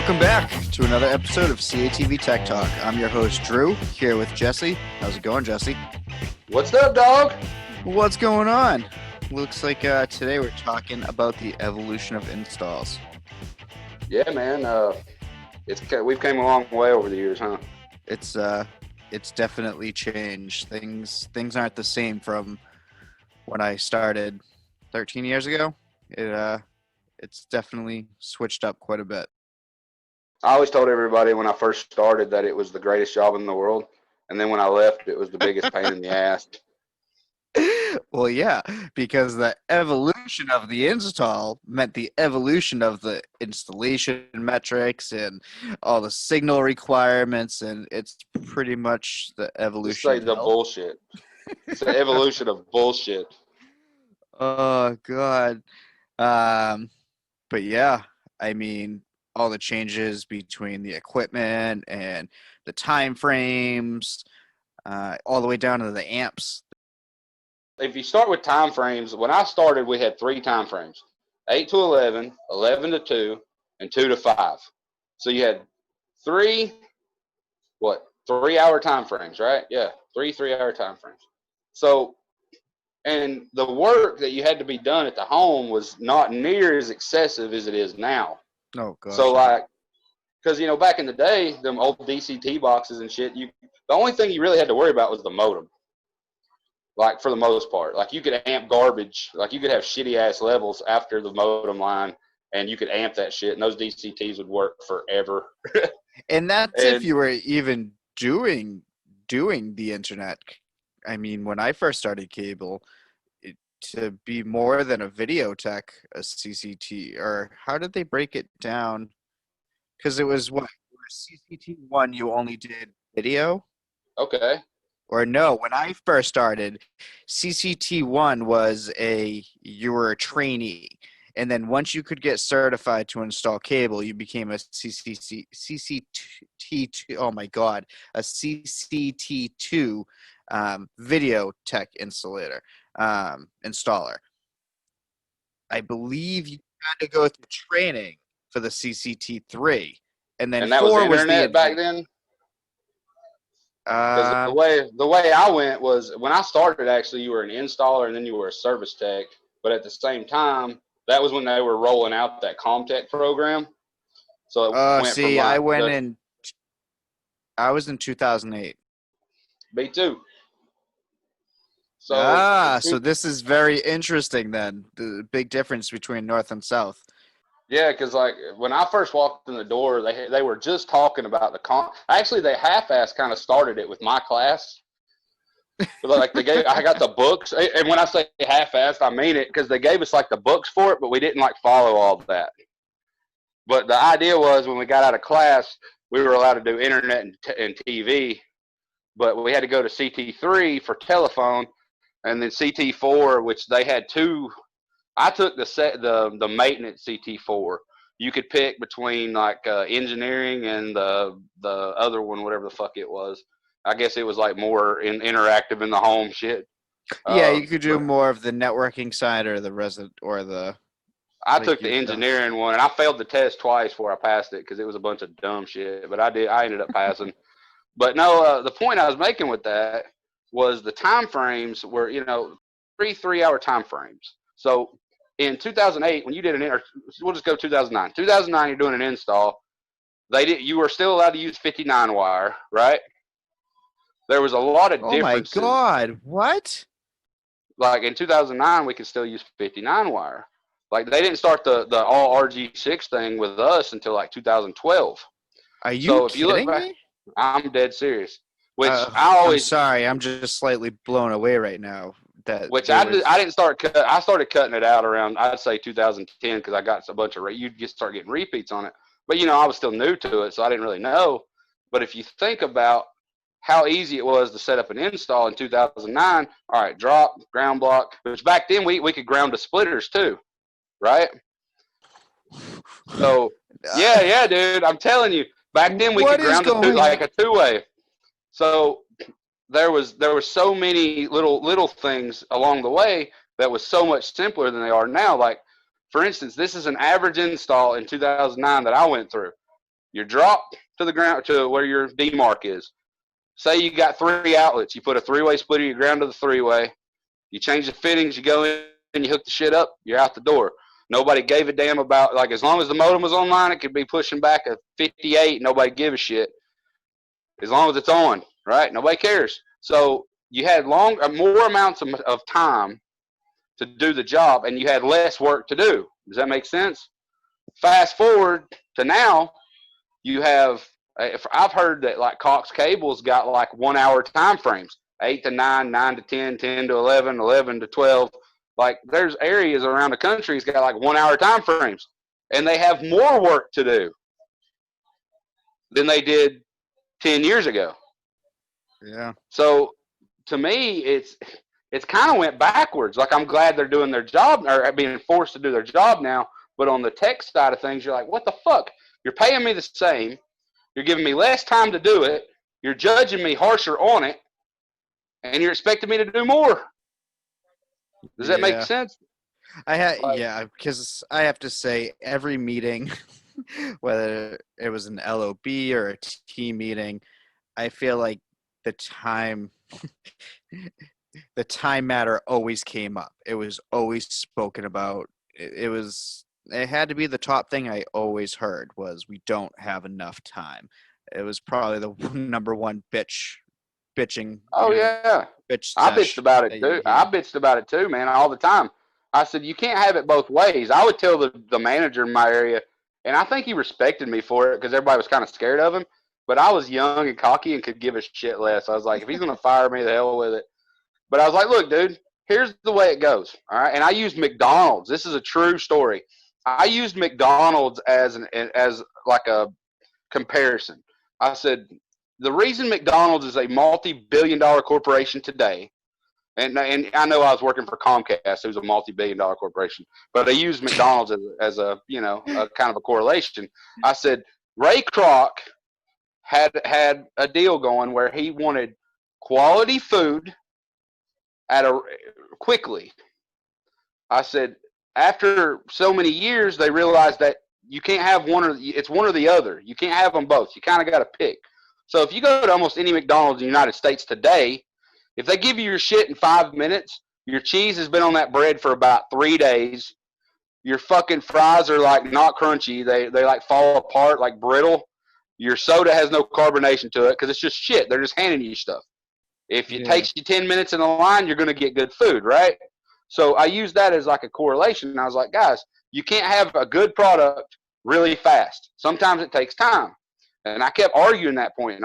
Welcome back to another episode of CATV Tech Talk. I'm your host, Drew, here with Jesse. How's it going, Jesse? What's up, dog? What's going on? Looks like today we're talking about the evolution of installs. Yeah, man. We've came a long way over the years, huh? It's definitely changed. Things aren't the same from when I started 13 years ago. It's definitely switched up quite a bit. I always told everybody when I first started that it was the greatest job in the world, and then when I left, it was the biggest pain in the ass. Well, yeah, because the evolution of the install meant the evolution of the installation metrics and all the signal requirements, and it's pretty much the Just evolution say of the hell. bullshit. It's the evolution of bullshit. Oh, God. But yeah, I mean, all the changes between the equipment and the time frames, all the way down to the amps. If you start with time frames, when I started, we had 3 time frames: 8 to 11, 11 to 2, and 2 to 5. So you had 3-hour time frames, right? Yeah, 3-hour time frames. So, and the work that you had to be done at the home was not near as excessive as it is now. Oh, God. So, like, because, back in the day, them old DCT boxes and shit, the only thing you really had to worry about was the modem. Like, for the most part. Like, you could amp garbage. Like, you could have shitty-ass levels after the modem line, and you could amp that shit, and those DCTs would work forever. And that's if you were even doing the internet. I mean, when I first started cable, to be more than a video tech, a CCT, or how did they break it down? Because it was what? CCT1, you only did video? Okay. Or no, when I first started, CCT1 was you were a trainee. And then once you could get certified to install cable, you became a CCT2, oh my God, a CCT2 video tech installer. I believe you had to go through training for the CCT3. And then And that 4 was was the internet back then? Because the way I went was, when I started, actually, you were an installer and then you were a service tech. But at the same time, that was when they were rolling out that Comtech program. So it went from like I was in 2008. B2. So So this is very interesting then, the big difference between North and South. Yeah, because like when I first walked in the door, they were just talking about actually, they half-assed kind of started it with my class. But like I got the books, and when I say half-assed, I mean it, because they gave us like the books for it, but we didn't like follow all of that. But the idea was, when we got out of class, we were allowed to do internet and TV, but we had to go to CT3 for telephone, and then CT4, which they had 2. I took the maintenance CT4. You could pick between like engineering and the other one, whatever the fuck it was. I guess it was like more interactive in the home shit. Yeah, you could do more of the networking side or the resident or the. I took the engineering one, and I failed the test twice before I passed it because it was a bunch of dumb shit. But I ended up passing. But no, the point I was making with that was the time frames were 3-hour time frames. So in 2008, when you did we'll just go 2009. 2009, you're doing an install. You were still allowed to use 59 wire, right? There was a lot of differences. Oh my God, what? Like in 2009, we could still use 59 wire. Like, they didn't start the all RG6 thing with us until like 2012. Are you kidding me? I'm dead serious. I'm sorry, I'm just slightly blown away right now. I didn't start. I started cutting it out around, I'd say, 2010, because I got a bunch of you just start getting repeats on it. But I was still new to it, so I didn't really know. But if you think about how easy it was to set up an install in 2009, all right, drop, ground block. Which back then we could ground to splitters too, right? So yeah, dude, I'm telling you, back then we could ground to like a 2-way. So there was so many little things along the way that was so much simpler than they are now. Like, for instance, this is an average install in 2009 that I went through. Your drop to the ground to where your demarc is. Say you got 3 outlets. You put a 3-way splitter, you ground to the 3-way. You change the fittings, you go in, and you hook the shit up, you're out the door. Nobody gave a damn about, like, as long as the modem was online, it could be pushing back a 58. Nobody give a shit. As long as it's on, right? Nobody cares. So you had more amounts of time to do the job, and you had less work to do. Does that make sense? Fast forward to now, you have, I've heard that like Cox Cable's got like 1 hour time frames, 8 to 9, 9 to 10, 10 to 11, 11 to 12. Like there's areas around the country that's got like 1 hour time frames, and they have more work to do than they did 10 years ago. Yeah. So to me, it's kind of went backwards. Like I'm glad they're doing their job or being forced to do their job now. But on the tech side of things, you're like, what the fuck? You're paying me the same. You're giving me less time to do it. You're judging me harsher on it. And you're expecting me to do more. Does that make sense? Because I have to say every meeting, whether it was an LOB or a team meeting, I feel like the time matter always came up. It was always spoken about. It had to be the top thing I always heard was we don't have enough time. It was probably the number one bitching. Oh yeah. I bitched about it too. I bitched about it too, man, all the time. I said, you can't have it both ways. I would tell the manager in my area, and I think he respected me for it because everybody was kind of scared of him. But I was young and cocky and could give a shit less. I was like, if he's going to fire me, the hell with it. But I was like, look, dude, here's the way it goes. All right. And I used McDonald's. This is a true story. I used McDonald's as like a comparison. I said, the reason McDonald's is a multi-billion-dollar corporation today, and I know I was working for Comcast, who's a multi-billion-dollar corporation, but I used McDonald's as a a kind of a correlation. I said, Ray Kroc had a deal going where he wanted quality food quickly. I said, after so many years, they realized that you can't have it's one or the other. You can't have them both. You kind of got to pick. So if you go to almost any McDonald's in the United States today, if they give you your shit in 5 minutes, your cheese has been on that bread for about 3 days. Your fucking fries are like not crunchy. They like fall apart, like brittle. Your soda has no carbonation to it because it's just shit. They're just handing you stuff. If it takes you 10 minutes in the line, you're going to get good food, right? So I use that as like a correlation. And I was like, guys, you can't have a good product really fast. Sometimes it takes time. And I kept arguing that point.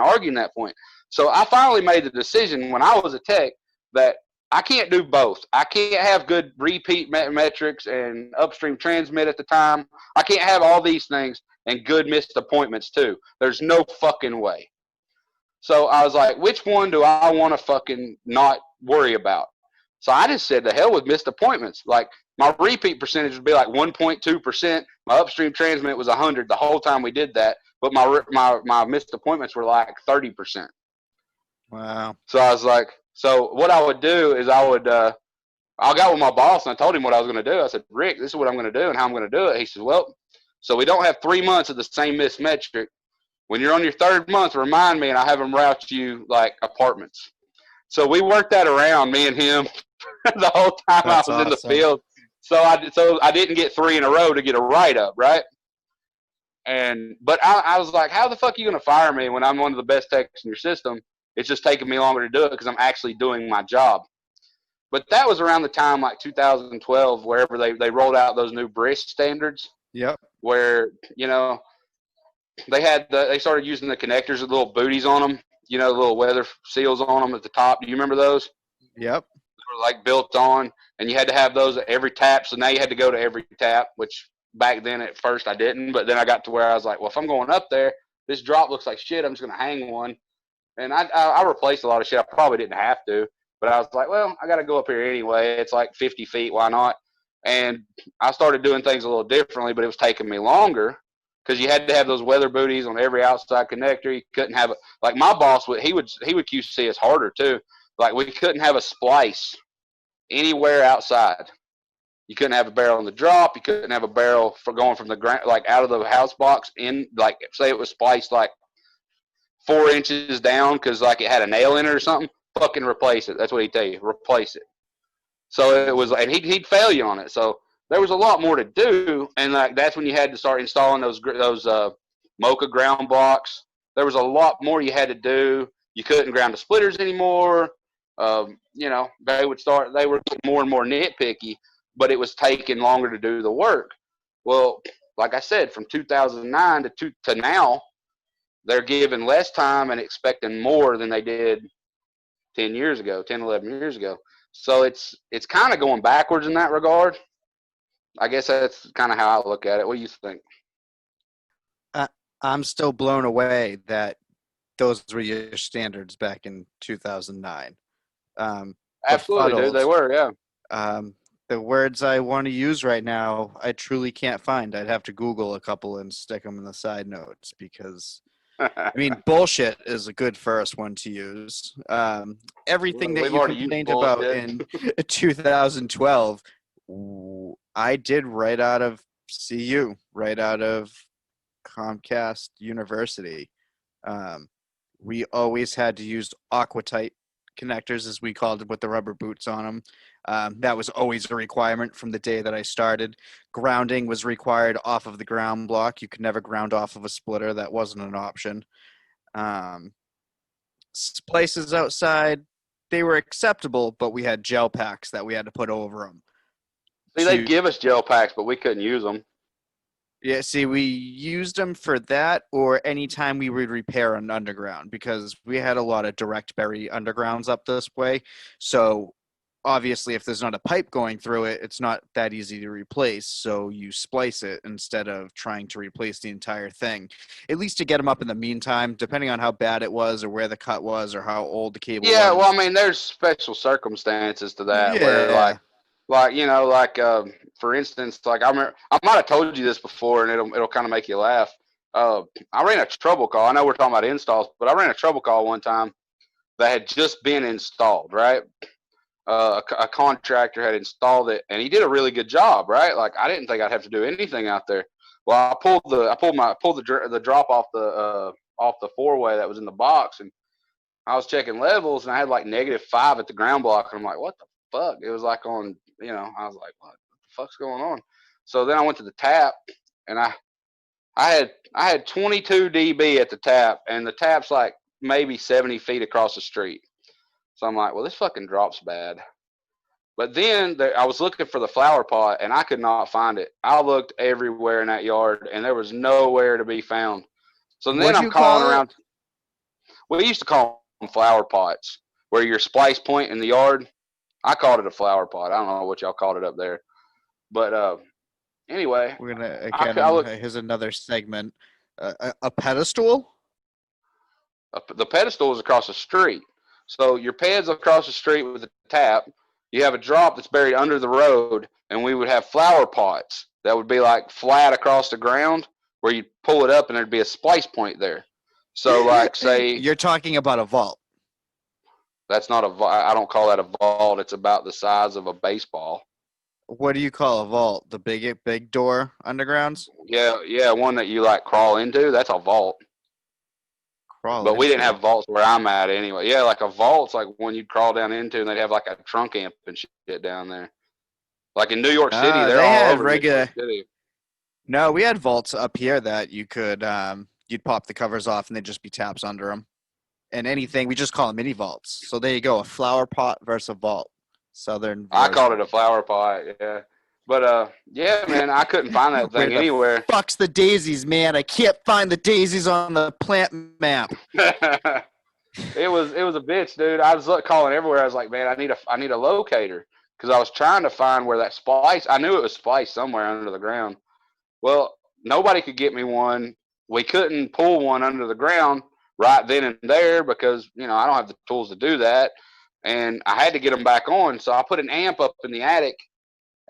So I finally made the decision when I was a tech that I can't do both. I can't have good repeat metrics and upstream transmit at the time. I can't have all these things and good missed appointments too. There's no fucking way. So I was like, which one do I want to fucking not worry about? So I just said, the hell with missed appointments. Like my repeat percentage would be like 1.2%. My upstream transmit was 100 the whole time we did that. But my missed appointments were like 30%. Wow. So I was like, so what I would do is I got with my boss and I told him what I was going to do. I said, Rick, this is what I'm going to do and how I'm going to do it. He said, well, so we don't have 3 months of the same missed metric. When you're on your 3rd month, remind me and I'll have them route you like apartments. So we worked that around, me and him, the whole time I was in the field. So I didn't get 3 in a row to get a write-up, right? But I was like, how the fuck are you going to fire me when I'm one of the best techs in your system? It's just taking me longer to do it because I'm actually doing my job. But that was around the time, like 2012, wherever they rolled out those new BRIS standards. Yep. Where, they started using the connectors with little booties on them, the little weather seals on them at the top. Do you remember those? Yep. They were like built on, and you had to have those at every tap. So now you had to go to every tap, which back then at first I didn't. But then I got to where I was like, well, if I'm going up there, this drop looks like shit. I'm just going to hang one. And I replaced a lot of shit. I probably didn't have to. But I was like, well, I got to go up here anyway. It's like 50 feet. Why not? And I started doing things a little differently, but it was taking me longer because you had to have those weather booties on every outside connector. You couldn't have it. Like my boss, he would QC us harder too. Like we couldn't have a splice anywhere outside. You couldn't have a barrel on the drop. You couldn't have a barrel for going from the ground, like out of the house box in, like say it was spliced like 4 inches down because like it had a nail in it or something. Fucking replace it. That's what he'd tell you. Replace it. So it was, and he'd fail you on it. So there was a lot more to do, and like that's when you had to start installing those Mocha ground blocks. There was a lot more you had to do. You couldn't ground the splitters anymore. You know, they were getting more and more nitpicky, but it was taking longer to do the work. Well, like I said, from 2009 to now, they're giving less time and expecting more than they did 10, 11 years ago. So it's kind of going backwards in that regard. I guess that's kind of how I look at it. What do you think? I'm still blown away that those were your standards back in 2009. Absolutely, dude. They were, yeah. The words I want to use right now, I truly can't find. I'd have to Google a couple and stick them in the side notes because, I mean, bullshit is a good first one to use. Everything that you complained about in 2012, I did right out of CU, right out of Comcast University. We always had to use Aquatite connectors, as we called it, with the rubber boots on them. That was always a requirement from the day that I started. Grounding was required off of the ground block. You could never ground off of a splitter. That wasn't an option. Splices outside, they were acceptable, but we had gel packs that we had to put over them. See, they'd give us gel packs, but we couldn't use them. Yeah, see, we used them for that or anytime we would repair an underground because we had a lot of direct bury undergrounds up this way. So obviously, if there's not a pipe going through it, it's not that easy to replace. So you splice it instead of trying to replace the entire thing, at least to get them up in the meantime, depending on how bad it was or where the cut was or how old the cable was. Yeah, well, I mean, there's special circumstances to that where like you know, like for instance, like I remember, I might have told you this before, and it'll kind of make you laugh. I ran a trouble call. I know we're talking about installs, but I ran a trouble call one time that had just been installed. Right, a contractor had installed it, and he did a really good job. Right, like I didn't think I'd have to do anything out there. Well, I pulled the drop off the 4-way that was in the box, and I was checking levels, and I had like -5 at the ground block, and I'm like, what the fuck? It was like on, you know, I was like, what the fuck's going on? So then I went to the tap, and I had 22 dB at the tap, and the tap's like maybe 70 feet across the street. So I'm like, well, this fucking drop's bad. But then I was looking for the flower pot, and I could not find it. I looked everywhere in that yard, and there was nowhere to be found. So then I'm calling around. We used to call them flower pots, where your splice point in the yard. I called it a flower pot. I don't know what y'all called it up there. But anyway. We're going to, again, here's another segment. A pedestal? The pedestal is across the street. So your ped's across the street with the tap. You have a drop that's buried under the road, and we would have flower pots that would be like flat across the ground where you'd pull it up and there'd be a splice point there. So like say. You're talking about a vault. That's not I don't call that a vault. It's about the size of a baseball. What do you call a vault? The big door undergrounds? Yeah, one that you like crawl into. That's a vault. But we didn't have vaults where I'm at anyway. Yeah, like a vault's like one you'd crawl down into, and they'd have like a trunk amp and shit down there. Like in New York City, they're all over New York City. No, we had vaults up here that you could you'd pop the covers off and they'd just be taps under them. And anything, we just call them mini vaults. So there you go, a flower pot versus a vault. Southern version. I called it a flower pot, yeah. But yeah, man, I couldn't find that thing anywhere. Fuck's the daisies, man. I can't find the daisies on the plant map. It was a bitch, dude. I was calling everywhere. I was like, man, I need a locator because I was trying to find where that splice. I knew it was spliced somewhere under the ground. Well, nobody could get me one. We couldn't pull one under the ground right then and there because, you know, I don't have the tools to do that. And I had to get them back on. So I put an amp up in the attic,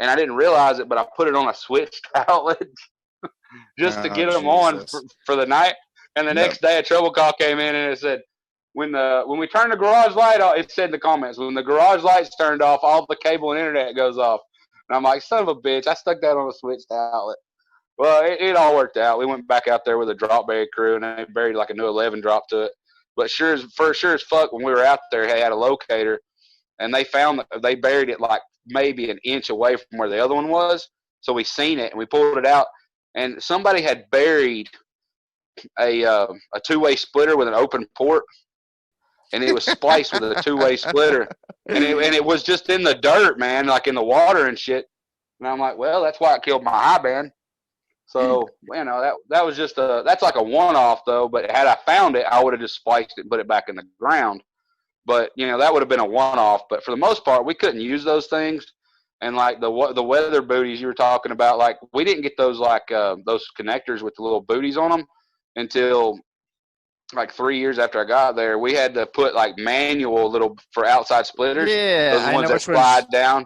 and I didn't realize it, but I put it on a switched outlet just to get them on for the night. And the next day a trouble call came in, and it said, when we turn the garage light off, it said in the comments, when the garage light's turned off, all the cable and internet goes off. And I'm like, son of a bitch, I stuck that on a switched outlet. Well, it all worked out. We went back out there with a drop buried crew, and they buried like a new 11 drop to it. But sure as fuck, when we were out there, they had a locator, and they found that they buried it like maybe an inch away from where the other one was. So we seen it, and we pulled it out, and somebody had buried a two-way splitter with an open port, and it was spliced with a two-way splitter, and it was just in the dirt, man, like in the water and shit. And I'm like, well, that's why it killed my high band. So, that was just that's like a one-off though. But had I found it, I would have just spliced it and put it back in the ground. But that would have been a one-off. But for the most part, we couldn't use those things. And like the weather booties you were talking about, like we didn't get those those connectors with the little booties on them until like 3 years after I got there. We had to put like manual little for outside splitters. Yeah, those ones that slide down.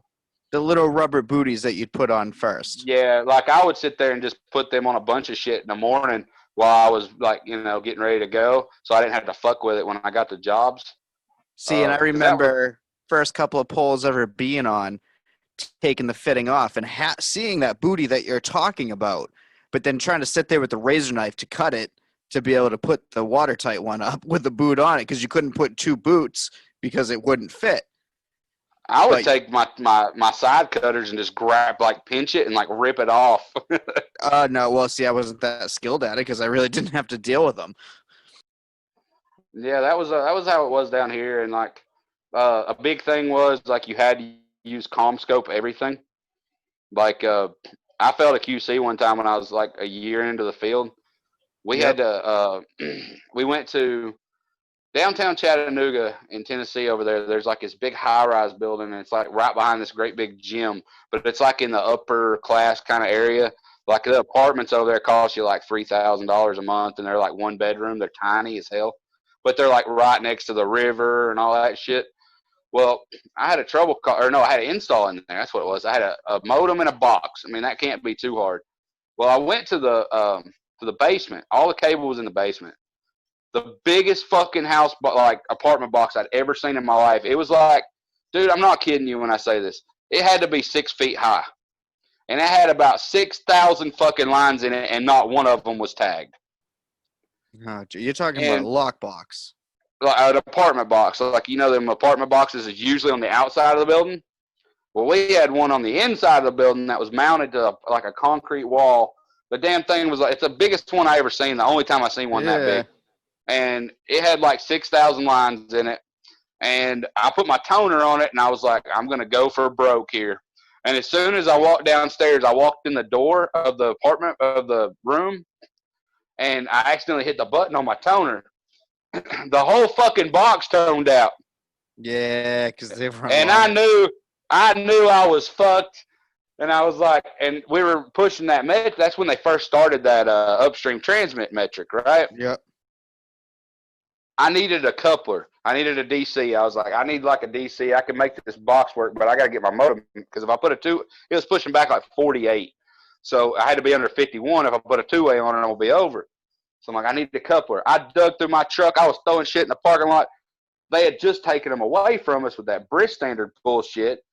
The little rubber booties that you'd put on first. Yeah, like I would sit there and just put them on a bunch of shit in the morning while I was like, getting ready to go, so I didn't have to fuck with it when I got the jobs. See, and I remember first couple of poles ever being on, taking the fitting off and seeing that booty that you're talking about, but then trying to sit there with the razor knife to cut it to be able to put the watertight one up with the boot on it, because you couldn't put two boots because it wouldn't fit. I would take my side cutters and just pinch it and like rip it off. No, well, see, I wasn't that skilled at it because I really didn't have to deal with them. Yeah, that was how it was down here, and like a big thing was like you had to use CommScope everything. Like I failed a QC one time when I was like a year into the field. We had to we went to downtown Chattanooga in Tennessee over there. There's like this big high-rise building, and it's like right behind this great big gym, but it's like in the upper class kind of area. Like the apartments over there cost you like $3,000 a month, and they're like one bedroom. They're tiny as hell, but they're like right next to the river and all that shit. Well, I had I had an install in there. That's what it was. I had a modem and a box. I mean, that can't be too hard. Well, I went to the basement. All the cable was in the basement. The biggest fucking apartment box I'd ever seen in my life. It was like, dude, I'm not kidding you when I say this. It had to be 6 feet high. And it had about 6,000 fucking lines in it, and not one of them was tagged. Oh, you're talking about a lockbox. Like an apartment box. So like, them apartment boxes is usually on the outside of the building. Well, we had one on the inside of the building that was mounted to like a concrete wall. The damn thing was like, it's the biggest one I ever seen. The only time I seen one that big. And it had like 6,000 lines in it. And I put my toner on it, and I was like, I'm going to go for broke here. And as soon as I walked downstairs, I walked in the door of the room, and I accidentally hit the button on my toner. The whole fucking box toned out. Yeah, because they were. And I knew I was fucked. And I was like, and we were pushing that metric. That's when they first started that upstream transmit metric, right? Yep. I needed a coupler. I needed a DC. I was like, I need like a DC. I can make this box work, but I got to get my modem, because if I put it was pushing back like 48. So I had to be under 51. If I put a two-way on it, I'll be over. So I'm like, I need the coupler. I dug through my truck. I was throwing shit in the parking lot. They had just taken them away from us with that British standard bullshit,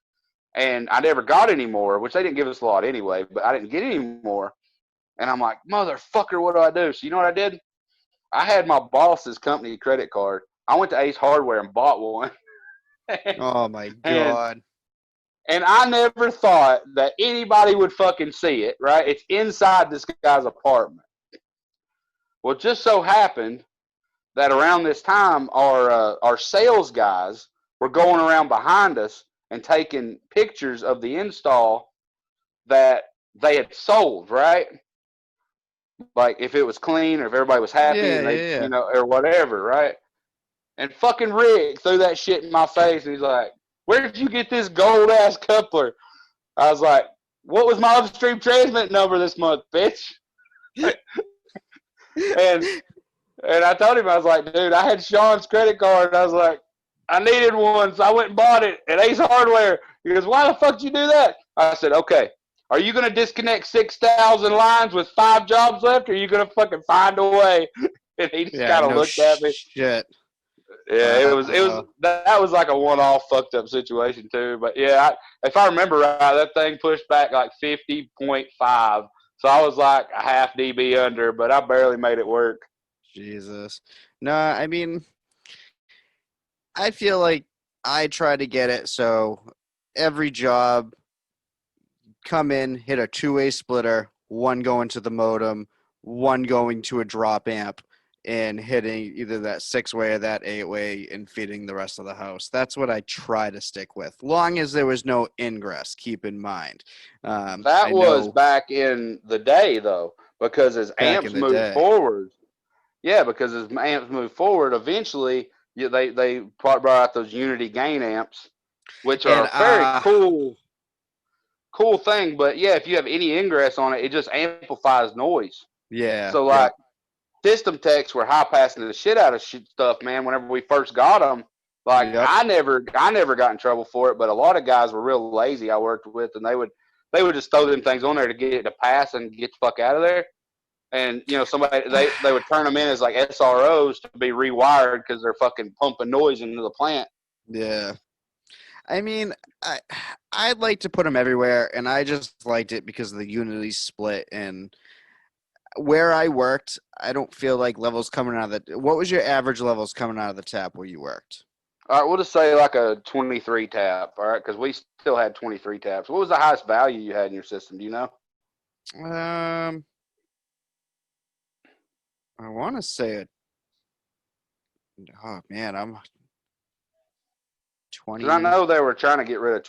and I never got any more, which they didn't give us a lot anyway, but I didn't get any more. And I'm like, motherfucker, what do I do? So you know what I did? I had my boss's company credit card. I went to Ace Hardware and bought one. Oh, my God. And I never thought that anybody would fucking see it, right? It's inside this guy's apartment. Well, it just so happened that around this time, our sales guys were going around behind us and taking pictures of the install that they had sold, right? Like if it was clean or if everybody was happy, or whatever, right? And fucking Rick threw that shit in my face, and he's like, "Where did you get this gold ass coupler?" I was like, "What was my upstream transmit number this month, bitch?" and I told him, I was like, "Dude, I had Sean's credit card." I was like, "I needed one, so I went and bought it at Ace Hardware." He goes, "Why the fuck did you do that?" I said, "Okay. Are you going to disconnect 6,000 lines with 5 jobs left, or are you going to fucking find a way?" And he just kind of looked at me. Shit. Yeah, that was like a one-off fucked up situation too. But yeah, if I remember right, that thing pushed back like 50.5. So I was like a half dB under, but I barely made it work. Jesus. No, I mean, I feel like I try to get it so every job come in, hit a two-way splitter, one going to the modem, one going to a drop amp, and hitting either that six-way or that eight-way and feeding the rest of the house. That's what I try to stick with, long as there was no ingress, keep in mind. That was back in the day, though, because as amps moved forward, because as amps moved forward, eventually they brought out those Unity gain amps, which are a very cool thing. But yeah, if you have any ingress on it, it just amplifies noise. Yeah. So like system techs were high passing the shit out of stuff, man. Whenever we first got them, like I never got in trouble for it, but a lot of guys were real lazy I worked with, and they would just throw them things on there to get it to pass and get the fuck out of there. And somebody they would turn them in as like SROs to be rewired because they're fucking pumping noise into the plant. Yeah. I mean, I'd like to put them everywhere, and I just liked it because of the Unity split. And where I worked, I don't feel like levels coming out of the – what was your average levels coming out of the tap where you worked? All right, we'll just say like a 23 tap, all right, because we still had 23 taps. What was the highest value you had in your system? Do you know? I want to say it. Oh, man, I'm 20. I know they were trying to get rid of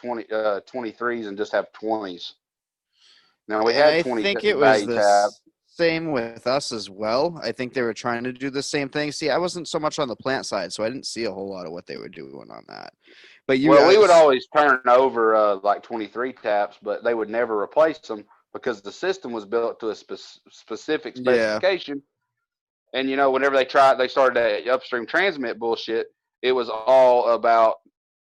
23s and just have 20s. Now, we had 20 I think it was the same with us as well. I think they were trying to do the same thing. See, I wasn't so much on the plant side, so I didn't see a whole lot of what they were doing on that. But we would always turn over like 23 taps, but they would never replace them because the system was built to a specific specification. Yeah. And, whenever they started that upstream transmit bullshit, it was all about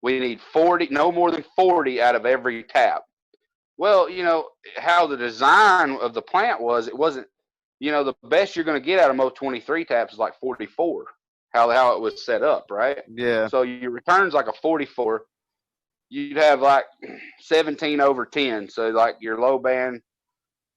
we need 40, no more than 40 out of every tap. Well, how the design of the plant was, it wasn't, the best you're going to get out of most 23 taps is like 44, how it was set up, right? Yeah. So your return's like a 44. You'd have like 17 over 10. So like your low band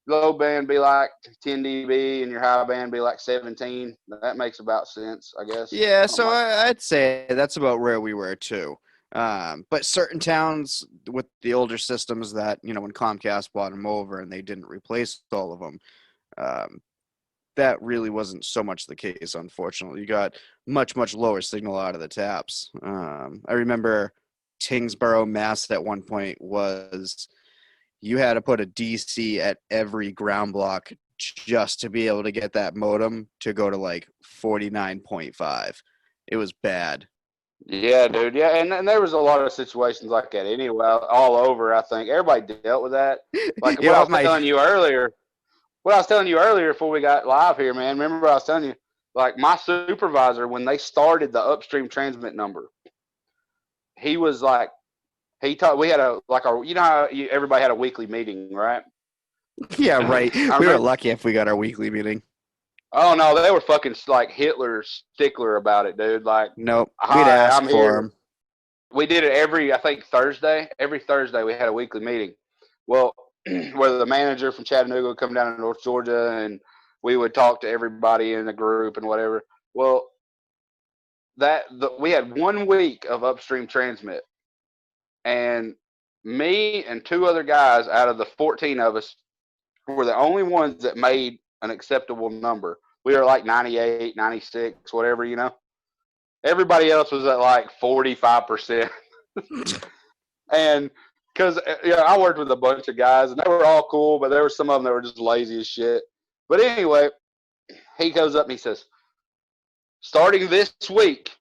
be like 10 dB and your high band be like 17. That makes about sense, I guess. Yeah, so I'd say that's about where we were too. But certain towns with the older systems that, when Comcast bought them over and they didn't replace all of them, that really wasn't so much the case, unfortunately. You got much, much lower signal out of the taps. I remember Tingsboro, Mass. At one point was you had to put a DC at every ground block just to be able to get that modem to go to like 49.5. It was bad. Yeah, dude. Yeah, and there was a lot of situations like that anyway, all over. I think everybody dealt with that. Like what I was telling you earlier. What I was telling you earlier before we got live here, man. Remember I was telling you, like my supervisor when they started the upstream transmit number, he was like, we had how everybody had a weekly meeting, right? Yeah, right. We were lucky if we got our weekly meeting. Oh no, they were fucking like Hitler stickler about it, dude. Like, nope, we'd ask for them. We did it every Thursday. Every Thursday we had a weekly meeting. Well, where the manager from Chattanooga would come down to North Georgia and we would talk to everybody in the group and whatever. Well, we had 1 week of upstream transmit, and me and 2 other guys out of the 14 of us were the only ones that made an acceptable number. We were like 98, 96, whatever, Everybody else was at like 45%. And because I worked with a bunch of guys and they were all cool, but there were some of them that were just lazy as shit. But anyway, he goes up and he says, starting this week,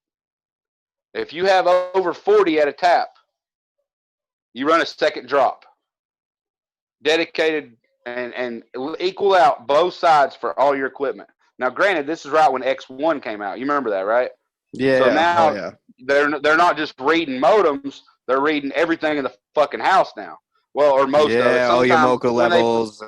if you have over 40 at a tap, you run a second drop. Dedicated and equal out both sides for all your equipment. Now, granted, this is right when X1 came out. You remember that, right? Yeah. So now they're not just reading modems; they're reading everything in the fucking house now. Well, or most of it. Yeah, all your MoCA levels.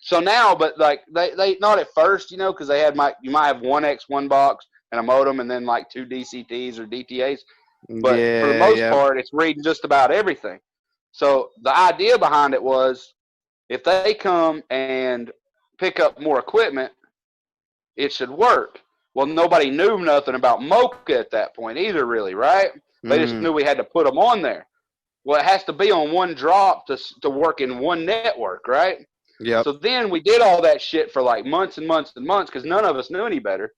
So now, but like they not at first, because they had you might have one X1 box, and a modem, and then like 2 DCTs or DTAs. But for the Yeah, most yeah. part, it's reading just about everything. So the idea behind it was, if they come and pick up more equipment, it should work. Well, nobody knew nothing about Mocha at that point either, really, right? They just Mm, knew we had to put them on there. Well, it has to be on one drop to work in one network, right? yep. So then we did all that shit for like months and months and months because none of us knew any better.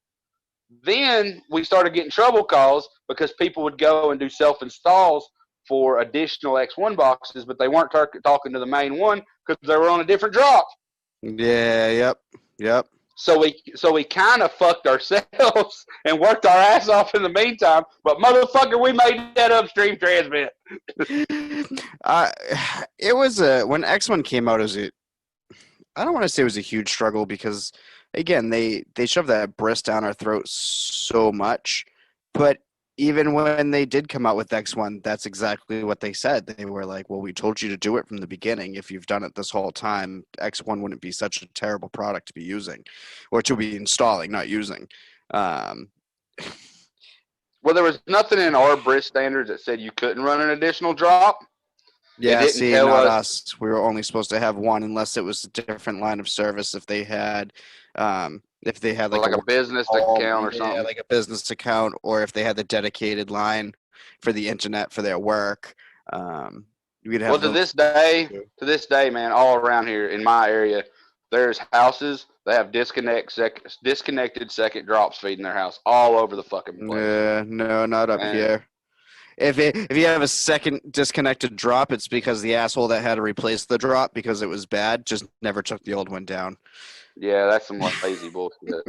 Then we started getting trouble calls because people would go and do self installs for additional X1 boxes, but they weren't talking to the main one because they were on a different drop. Yeah, yep. Yep. So we kind of fucked ourselves and worked our ass off in the meantime. But motherfucker, we made that upstream transmit. uh, it was when X1 came out, I don't want to say it was a huge struggle because again, they shoved that breast down our throat so much, but even when they did come out with X1, that's exactly what they said. They were like, "Well, we told you to do it from the beginning. If you've done it this whole time, X1 wouldn't be such a terrible product to be using, or to be installing, not using." Um, Well, there was nothing in our BRIS standards that said you couldn't run an additional drop. It Yeah, didn't see, tell not us. us. We were only supposed to have one unless it was a different line of service. If they had like a Like a work from business home, account or yeah, something. like a business account, or if they had the dedicated line for the internet for their work, we'd Well, have to those this day, too. man, all around here in my area, there's houses that have disconnected second drops feeding their house all over the fucking place. No, not up And here. If you have a second disconnected drop, it's because the asshole that had to replace the drop because it was bad just never took the old one down. yeah, that's some lazy bullshit.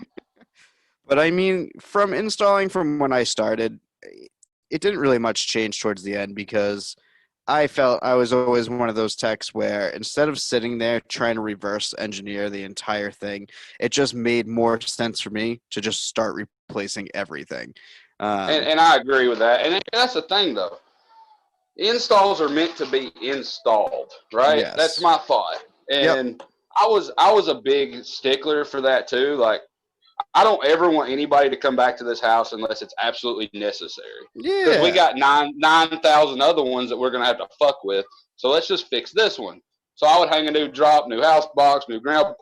But I mean, from installing from when I started, it didn't really much change towards the end because I felt I was always one of those techs where instead of sitting there trying to reverse engineer the entire thing, it just made more sense for me to just start replacing everything. Um, And I agree with that. And that's the thing, though. Installs are meant to be installed, right? That's yes. my thought. Yep. And I was a big stickler for that too. Like, I don't ever want anybody to come back to this house unless it's absolutely necessary. Because we Yeah. got 9,000 other ones that we're gonna have to fuck with. So let's just fix this one. So I would hang a new drop, new house box, new ground.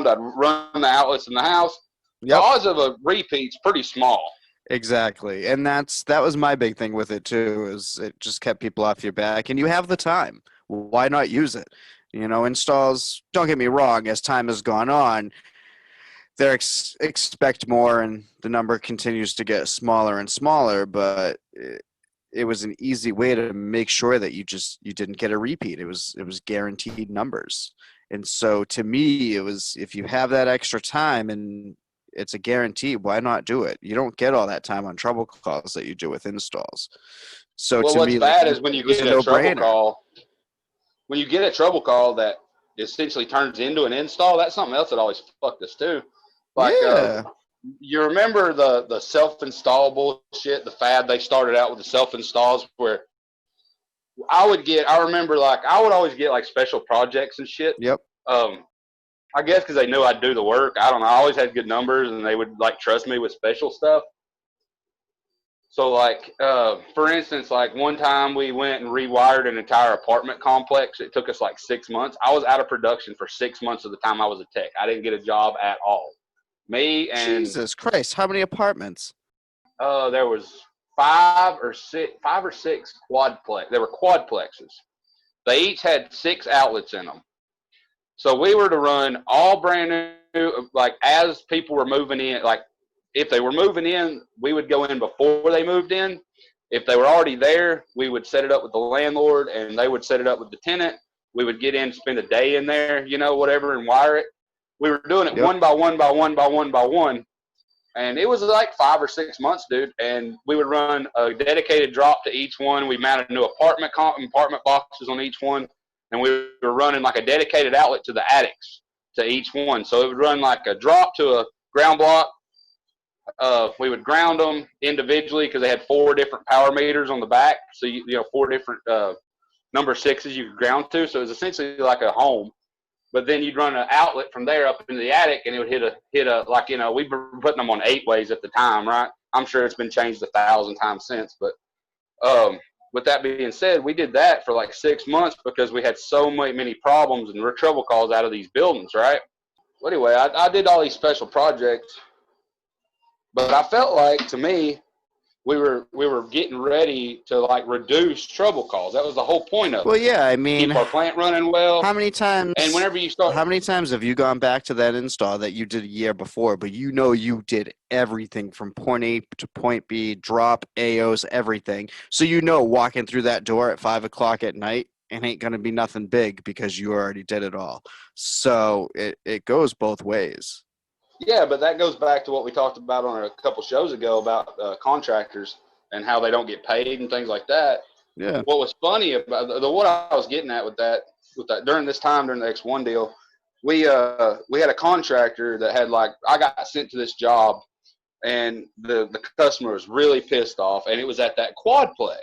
I'd run the outlets in the house. The Yep. odds of a repeat's pretty small. Exactly. And that was my big thing with it too, is it just kept people off your back and you have the time. Why not use it? You know, installs, don't get me wrong, as time has gone on, they expect more and the number continues to get smaller and smaller, but it was an easy way to make sure that you didn't get a repeat. It was guaranteed numbers. And so to me, it was, if you have that extra time and it's a guarantee, why not do it? You don't get all that time on trouble calls that you do with installs. So Well, to what's me, like, bad it is when you was a get a trouble no-brainer. call. When you get a trouble call that essentially turns into an install, that's something else that always fucked us too. Like, Yeah. you remember the self install bullshit, the fad they started out with the self installs, where I remember, like, I would always get like special projects and shit. Yep. Um, I guess because they knew I'd do the work. I don't know. I always had good numbers, and they would like trust me with special stuff. So, like, for instance, like one time we went and rewired an entire apartment complex. It took us like 6 months. I was out of production for 6 months of the time I was a tech. I didn't get a job at all. Me and Jesus Christ, how many apartments? there was five or six quadplex. They were quadplexes. They each had 6 outlets in them. So we were to run all brand new, like as people were moving in, like if they were moving in, we would go in before they moved in. If they were already there, we would set it up with the landlord and they would set it up with the tenant. We would get in, spend a day in there, whatever, and wire it. We were doing it Yep. one by one by one by one by one. And it was like 5 or 6 months, dude. And we would run a dedicated drop to each one. We mounted new apartment boxes on each one. And we were running like a dedicated outlet to the attics to each one. So it would run like a drop to a ground block. We would ground them individually because they had 4 different power meters on the back. So, 4 different number 6s you could ground to. So it was essentially like a home. but then you'd run an outlet from there up into the attic, and it would hit a like, you know, we were putting them on 8-ways at the time, right? I'm sure it's been changed 1,000 times since, but with that being said, we did that for like 6 months because we had so many problems and trouble calls out of these buildings, right? Well, anyway, I did all these special projects, but I felt like, to me, we were getting ready to like reduce trouble calls. That was the whole point of it. Well, yeah, I mean, keep our plant running well. how many times? And whenever you start, how many times have you gone back to that install that you did a year before, but you know you did everything from point A to point B, drop AOs, everything. So you know walking through that door at 5 o'clock at night, it ain't gonna be nothing big because you already did it all. So it goes both ways. yeah, but that goes back to what we talked about on a couple shows ago about contractors and how they don't get paid and things like that. Yeah. What was funny about what I was getting at with that during this time, during the X1 deal, we had a contractor that had, like, I got sent to this job, and the customer was really pissed off, and it was at that quadplex,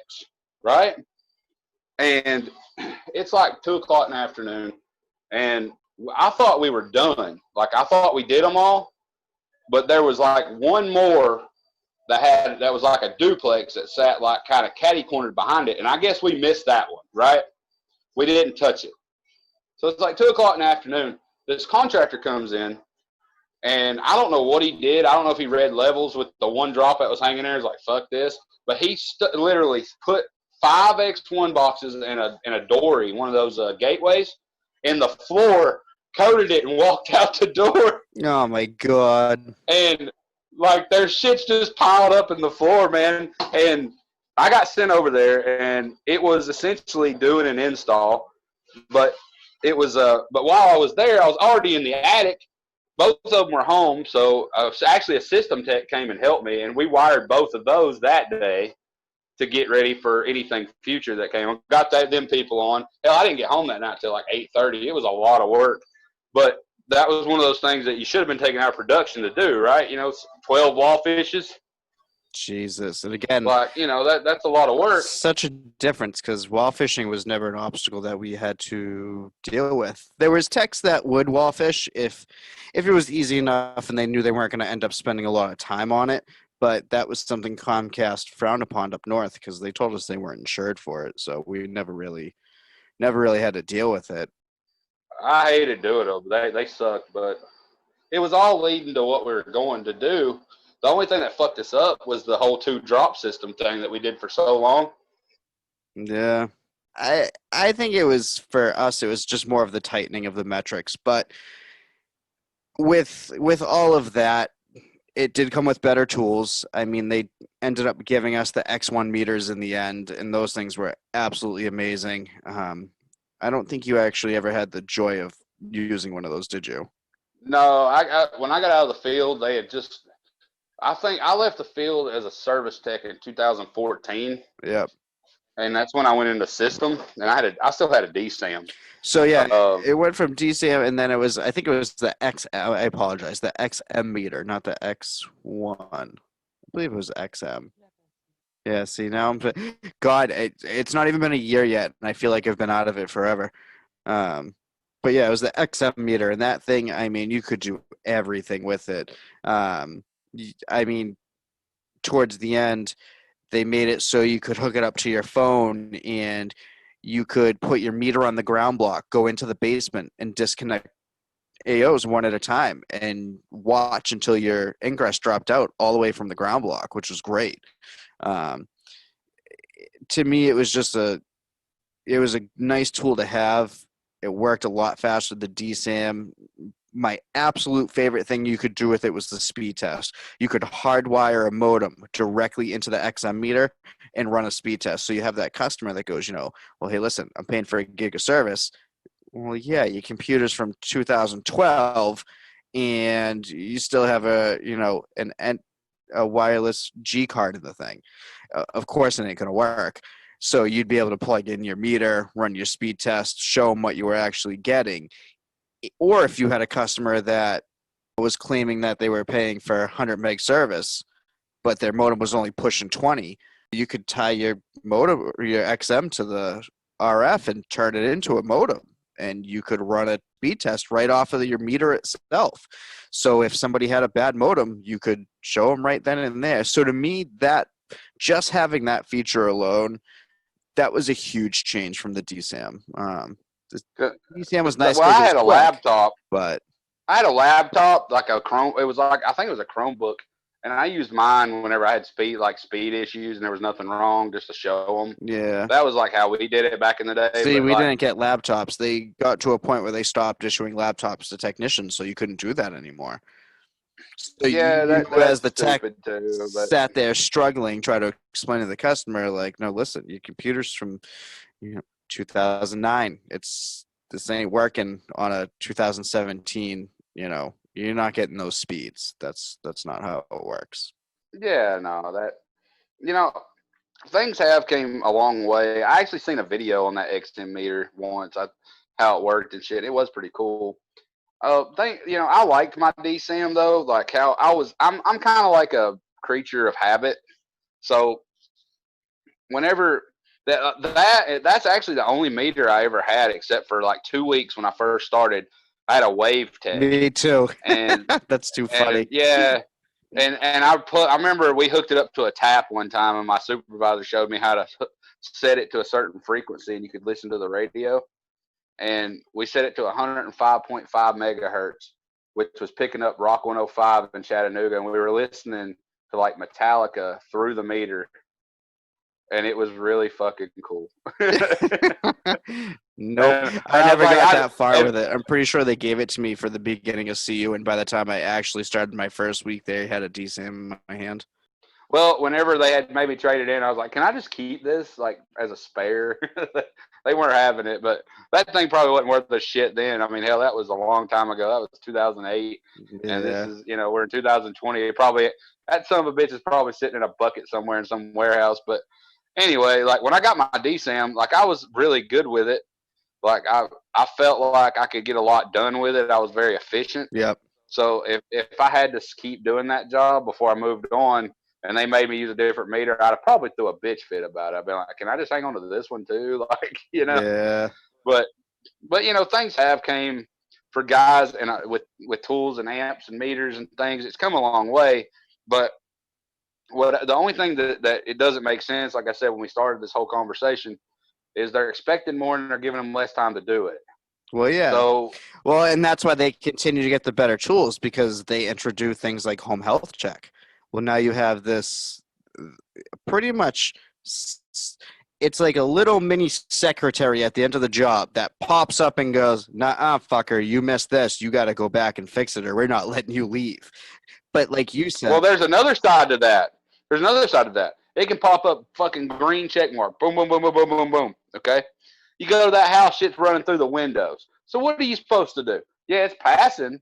right? And it's like 2 o'clock in the afternoon, and I thought we were done. Like, I thought we did them all, but there was like one more that was like a duplex that sat like kind of catty cornered behind it, and I guess we missed that one, right? We didn't touch it. So it's like 2 o'clock in the afternoon. This contractor comes in, and I don't know what he did. I don't know if he read levels with the one drop that was hanging there. He's like, fuck this. But he literally put 5 X1 boxes in a dory, one of those gateways, in the floor, coated it, and walked out the door. Oh, my God. And, like, their shit's just piled up in the floor, man. And I got sent over there, and it was essentially doing an install. But it was but while I was there, I was already in the attic. Both of them were home, so actually a system tech came and helped me, and we wired both of those that day to get ready for anything future that came. Got them people on. Hell, I didn't get home that night till like 8:30. It was a lot of work, but that was one of those things that you should have been taking out of production to do, right? You know, 12 wall fishes. Jesus. And again, like, you know, that's a lot of work. Such a difference, because wall fishing was never an obstacle that we had to deal with. There was techs that would wall fish if it was easy enough and they knew they weren't going to end up spending a lot of time on it. But that was something Comcast frowned upon up north because they told us they weren't insured for it. So we never really had to deal with it. I hated doing them. They sucked, but it was all leading to what we were going to do. The only thing that fucked us up was the whole 2-drop system thing that we did for so long. Yeah. I think it was, for us, it was just more of the tightening of the metrics. But with all of that, it did come with better tools. I mean, they ended up giving us the X1 meters in the end, and those things were absolutely amazing. I don't think you actually ever had the joy of using one of those, did you? No, when I got out of the field, they had just – I think I left the field as a service tech in 2014. Yep. And that's when I went into system, and I still had a DSAM. So yeah, it went from DSAM, and then I think it was the I apologize, the XM meter, not the X1. I believe it was XM. Yeah, see, now God, it's not even been a year yet, and I feel like I've been out of it forever. But yeah, it was the XM meter, and that thing, I mean, you could do everything with it. I mean, towards the end, they made it so you could hook it up to your phone, and you could put your meter on the ground block, go into the basement, and disconnect AOs one at a time and watch until your ingress dropped out all the way from the ground block, which was great. To me, it was a nice tool to have. It worked a lot faster than DSAM. My absolute favorite thing you could do with it was the speed test. You could hardwire a modem directly into the XM meter and run a speed test. So you have that customer that goes, well, hey, listen, I'm paying for a gig of service. Well, yeah, your computer's from 2012 and you still have a wireless G card in the thing. Of course it ain't going to work. So you'd be able to plug in your meter, run your speed test, show them what you were actually getting. Or if you had a customer that was claiming that they were paying for 100 meg service, but their modem was only pushing 20, you could tie your modem or your XM to the RF and turn it into a modem and you could run a speed test right off of your meter itself. So if somebody had a bad modem, you could show them right then and there. So to me, that just having that feature alone, that was a huge change from the DSAM. The DSAM was nice Well, because I it had was a quick, laptop. but I had a laptop, like a Chrome. It was like, I think it was a Chromebook, and I used mine whenever I had speed issues, and there was nothing wrong, just to show them. yeah. That was like how we did it back in the day. See, but we like, didn't get laptops. They got to a point where they stopped issuing laptops to technicians, so you couldn't do that anymore. So yeah, you, that's as the tech, stupid too. But sat there struggling, try to explain to the customer, like, no, listen, your computer's from 2009. This ain't working on a 2017. You're not getting those speeds. That's not how it works. yeah, no, that you know, things have came a long way. I actually seen a video on that XM meter once, how it worked and shit. It was pretty cool. I liked my DSAM though, like how I'm kind of like a creature of habit. So whenever that's actually the only meter I ever had, except for like 2 weeks when I first started. I had a Wave Tech. Me too. And that's too funny. and yeah, and I remember we hooked it up to a tap one time, and my supervisor showed me how to set it to a certain frequency, and you could listen to the radio. And we set it to 105.5 megahertz, which was picking up Rock 105 in Chattanooga, and we were listening to like Metallica through the meter, and it was really fucking cool. Nope, I never got that far with it. I'm pretty sure they gave it to me for the beginning of CU, and by the time I actually started my first week, they had a DSAM in my hand. Well, whenever they had maybe traded in, I was like, "Can I just keep this like as a spare?" They weren't having it, but that thing probably wasn't worth the shit then. I mean, hell, that was a long time ago. That was 2008, and this is, we're in 2020. That son of a bitch is probably sitting in a bucket somewhere in some warehouse. But anyway, like when I got my DSAM, like I was really good with it. Like I felt like I could get a lot done with it. I was very efficient. Yep. So if I had to keep doing that job before I moved on, and they made me use a different meter, I'd have probably threw a bitch fit about it. I'd be like, can I just hang on to this one too? Like, Yeah. But things have came for guys and with tools and amps and meters and things. It's come a long way. But the only thing that it doesn't make sense, like I said when we started this whole conversation, is they're expecting more and they're giving them less time to do it. Well, yeah. So, and that's why they continue to get the better tools, because they introduce things like home health check. Well, now you have this pretty much, it's like a little mini secretary at the end of the job that pops up and goes, "Nah, fucker, you missed this. You got to go back and fix it, or we're not letting you leave." But like you said, well, there's another side to that. It can pop up fucking green check mark. Boom, boom, boom, boom, boom, boom, boom. Okay? You go to that house, shit's running through the windows. So what are you supposed to do? Yeah, it's passing,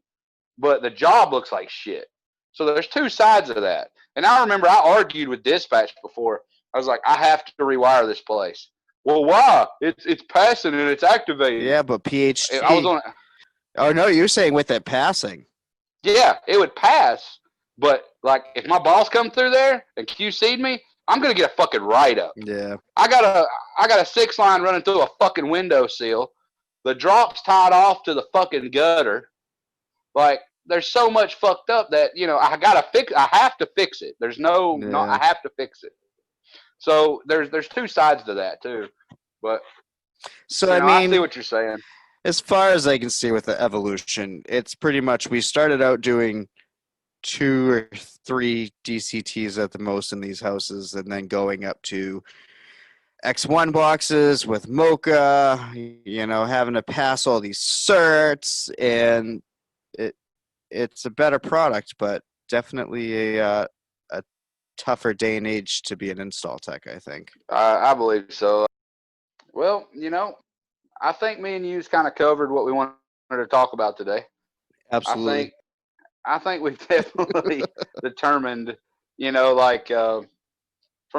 but the job looks like shit. So there's two sides of that. And I remember I argued with dispatch before. I was like, I have to rewire this place. Well, why? It's passing and it's activated. Yeah, but PHT. I was on. Oh no, you're saying with it passing. Yeah, it would pass. But like, if my boss come through there and QC'd me, I'm gonna get a fucking write-up. Yeah. I got a 6-line running through a fucking window sill. The drop's tied off to the fucking gutter. Like, there's so much fucked up that I have to fix it. There's I have to fix it. So there's two sides to that too. But so I see what you're saying. As far as I can see with the evolution, it's pretty much we started out doing 2 or 3 DCTs at the most in these houses, and then going up to X1 boxes with Mocha, having to pass all these certs, and it's a better product, but definitely a tougher day and age to be an install tech, I think. I believe so. Well, I think me and you's kind of covered what we wanted to talk about today. Absolutely. I think we've definitely determined, from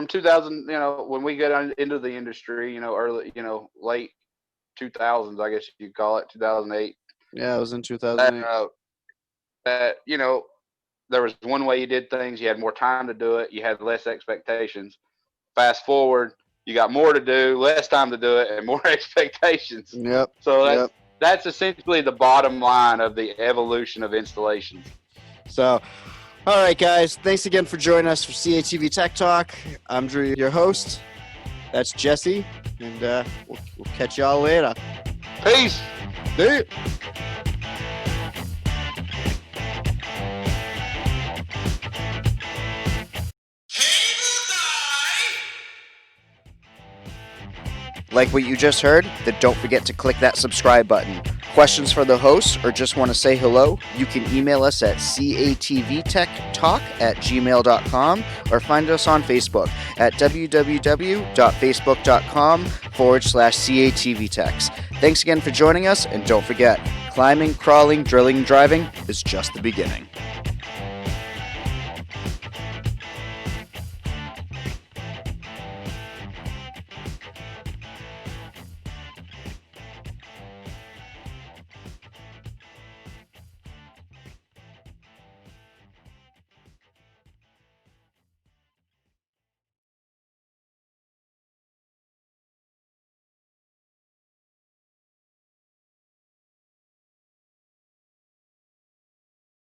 2000, when we get into the industry, early, late 2000s, I guess you'd call it, 2008. Yeah, it was in 2008. That there was one way you did things. You had more time to do it. You had less expectations. Fast forward, you got more to do, less time to do it, and more expectations. Yep. So that's essentially the bottom line of the evolution of installations. So, all right, guys. Thanks again for joining us for CATV Tech Talk. I'm Drew, your host. That's Jesse, and we'll catch y'all later. Peace. See ya. Like what you just heard? Then don't forget to click that subscribe button. Questions for the host or just want to say hello? You can email us at catvtechtalk@gmail.com or find us on Facebook at www.facebook.com/catvtechs. Thanks again for joining us, and don't forget, climbing, crawling, drilling, driving is just the beginning.